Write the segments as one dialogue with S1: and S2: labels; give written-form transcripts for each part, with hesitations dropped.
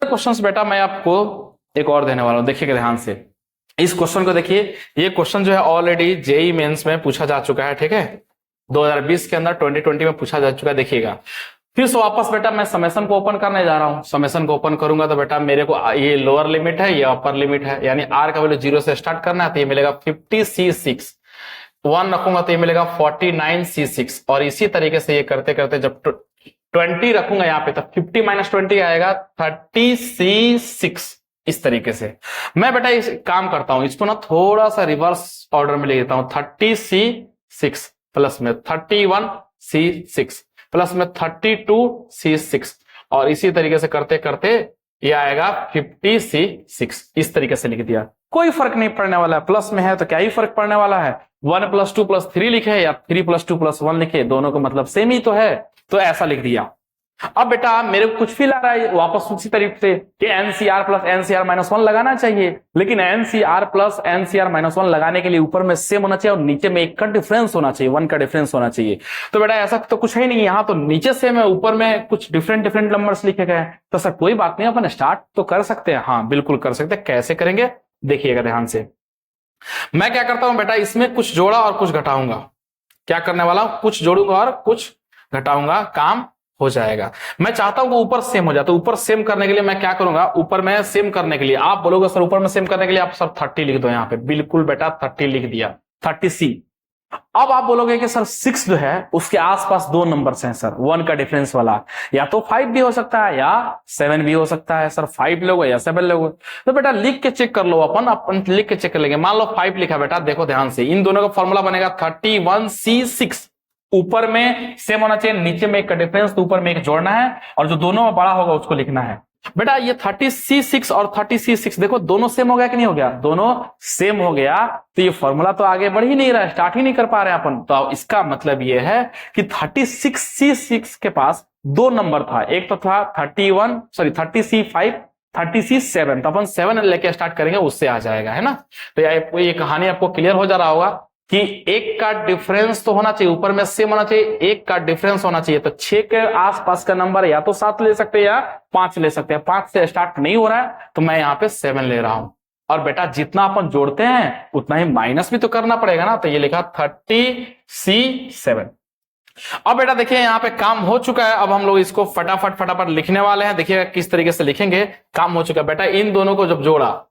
S1: Questions बेटा मैं आपको एक और देने वाला हूं, देखिएगा ध्यान से इस क्वेश्चन को। देखिए ये क्वेश्चन जो है ऑलरेडी जेई मेंस में पूछा जा चुका है, ठीक है, 2020 के अंदर 2020 में पूछा जा चुका है। देखिएगा फिर से वापस बेटा मैं समेशन को ओपन करने जा रहा हूं। समेशन को ओपन करूंगा तो बेटा मेरे को ये लोअर लिमिट है, ये अपर लिमिट है, यानी आर का वैल्यू 0 से स्टार्ट करना है तो ये मिलेगा 50c6, 1 रखूंगा तो ये मिलेगा 49c6, और इसी तरीके से ये करते करते जब 20 रखूंगा यहाँ पे तो 50 माइनस 20 आएगा 30c6। इस तरीके से मैं बेटा इस काम करता हूं, इसको ना थोड़ा सा रिवर्स ऑर्डर में ले लेता हूं। 30c6 प्लस में 31c6 प्लस में 32c6, और इसी तरीके से करते करते ये आएगा 50c6। इस तरीके से लिख दिया, कोई फर्क नहीं पड़ने वाला है। प्लस में है तो क्या ही फर्क पड़ने वाला है, 1 + 2 + 3 लिखे या 3 + 2 + 1 लिखे, दोनों का मतलब सेम ही तो है, तो ऐसा लिख दिया। अब बेटा मेरे को कुछ फील आ रहा है वापस उसी तरीके से कि NCR + NCR - 1 लगाना चाहिए, लेकिन NCR + NCR - 1 लगाने के लिए ऊपर में सेम होना चाहिए और नीचे में 1 का डिफरेंस होना चाहिए, 1 का डिफरेंस होना चाहिए। तो बेटा ऐसा तो कुछ है नहीं, यहाँ तो नीचे सेम है, ऊपर में कुछ डिफरेंट डिफरेंट नंबर्स लिखे गए हैं। तो सर कोई बात नहीं, अपन स्टार्ट तो कर सकते हैं। हाँ बिल्कुल कर सकते हैं। कैसे करेंगे देखिएगा ध्यान से। मैं क्या करता हूं बेटा, इसमें कुछ जोड़ा और कुछ घटाऊंगा। क्या करने वाला हूं, कुछ जोड़ूंगा और कुछ घटाऊंगा, काम हो जाएगा। मैं चाहता हूं कि ऊपर सेम हो जाए, तो ऊपर सेम करने के लिए मैं क्या करूंगा, ऊपर में सेम करने के लिए आप बोलोगे सर ऊपर में सेम करने के लिए आप सर 30 लिख दो यहाँ पे। बिल्कुल बेटा 30 लिख दिया, 30c। अब आप बोलोगे कि सर 6 जो है उसके आसपास 2 नंबर्स हैं सर, 1 का डिफरेंस वाला, या तो 5 भी हो सकता है या 7 भी हो सकता है। सर 5 लोगे या 7 लोगे, तो बेटा लिख के चेक कर लो, अपन लिख के चेक कर लेंगे। मान लो 5 लिखा बेटा, देखो ध्यान से, इन दोनों का फॉर्मूला बनेगा 31c6। ऊपर में सेम होना चाहिए, नीचे में 1 का डिफरेंस, तो ऊपर में 1 जोड़ना है और जो दोनों में बड़ा होगा उसको लिखना है। बेटा ये 30c6 और 30c6 देखो दोनों सेम हो गया कि नहीं हो गया, दोनों सेम हो गया, तो ये फॉर्मूला तो आगे बढ़ ही नहीं रहा है, स्टार्ट ही नहीं कर पा रहे हैं अपन। तो इसका मतलब ये है कि 36c6 के पास 2 नंबर था, एक तो था 30c5, 30c7, तो अपन 7 लेके स्टार्ट करेंगे, उससे आ जाएगा, है ना। तो ये कहानी आपको क्लियर हो जा रहा होगा कि 1 का डिफरेंस तो होना चाहिए, ऊपर में सेम होना चाहिए, 1 का डिफरेंस होना चाहिए। तो 6 के आसपास का नंबर या तो 7 ले सकते हैं या 5 ले सकते हैं। 5 से स्टार्ट नहीं हो रहा है तो मैं यहाँ पे 7 ले रहा हूं। और बेटा जितना अपन जोड़ते हैं उतना ही माइनस भी तो करना पड़ेगा ना, तो ये लिखा 30c7। अब बेटा देखिए यहाँ पे काम हो चुका है। अब हम लोग इसको फटाफट फटाफट लिखने वाले हैं। देखिएगा किस तरीके से लिखेंगे, काम हो चुका है बेटा। इन दोनों को जब जोड़ा,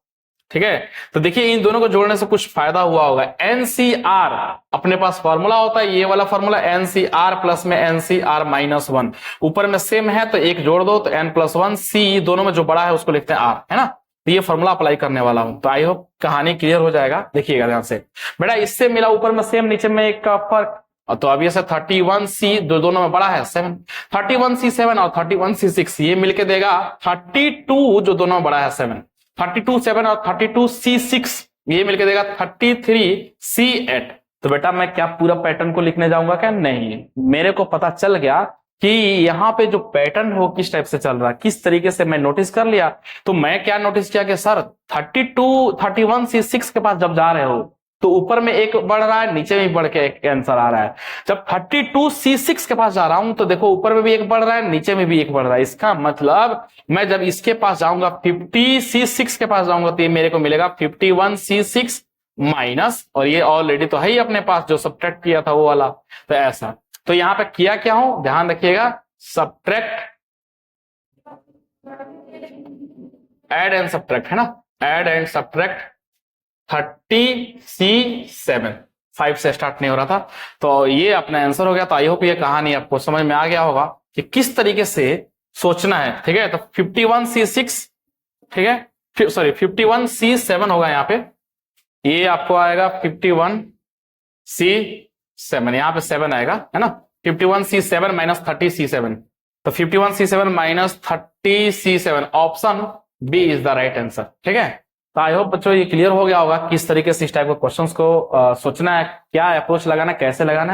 S1: ठीक है, तो देखिए इन दोनों को जोड़ने से कुछ फायदा हुआ होगा। NCR अपने पास फॉर्मूला होता है, ये वाला फॉर्मूला NCR प्लस में NCR - 1, ऊपर में सेम है तो 1 जोड़ दो तो n+1, C दोनों में जो बड़ा है उसको लिखते हैं R, है ना। तो ये फॉर्मूला अप्लाई करने वाला हूं, तो आई होप कहानी क्लियर हो जाएगा। देखिएगा ध्यान से बेटा, इससे मिला ऊपर में सेम, नीचे में 1 का फर्क, तो अब ये 31c दोनों में बड़ा है 7, 31c7 और 31c6 ये मिलके देगा 32, जो दोनों में बड़ा है 7, 32c7 और 32c6 ये मिलके देगा 33c8। तो बेटा मैं क्या पूरा पैटर्न को लिखने जाऊंगा क्या, नहीं, मेरे को पता चल गया कि यहाँ पे जो पैटर्न हो किस टाइप से चल रहा है, किस तरीके से मैं नोटिस कर लिया। तो मैं क्या नोटिस किया कि सर 31c6 के पास जब जा रहे हो तो ऊपर में 1 बढ़ रहा है, नीचे में बढ़ के एक आंसर आ रहा है। जब 32c6 के पास जा रहा हूं तो देखो ऊपर में भी 1 बढ़ रहा है, नीचे में भी 1 बढ़ रहा है। इसका मतलब मैं जब इसके पास जाऊंगा 50c6 के पास जाऊंगा तो ये मेरे को मिलेगा 51c6 माइनस, और ये ऑलरेडी तो है ही अपने पास जो सब्ट्रैक्ट किया था वो वाला, तो ऐसा। तो यहां पे किया क्या हो, ध्यान रखिएगा, सब्ट्रैक्ट, ऐड एंड सब्ट्रैक्ट, है ना, ऐड एंड सब्ट्रैक्ट 30c7, 5 से स्टार्ट नहीं हो रहा था, तो ये अपना आंसर हो गया। तो आई होप ये कहानी आपको समझ में आ गया होगा कि किस तरीके से सोचना है, ठीक है। तो 51c6, ठीक है, सॉरी 51c7 होगा यहाँ पे, ये आपको आएगा 51c7, यहाँ पे 7 आएगा, है ना, 51c7 माइनस 30c7, तो 51c7 minus 30c7, option B is the right answer, ठीक है। तो आई होप बच्चों ये क्लियर हो गया होगा किस तरीके से इस टाइप के क्वेश्चंस को सोचना है, क्या अप्रोच लगाना है, कैसे लगाना है।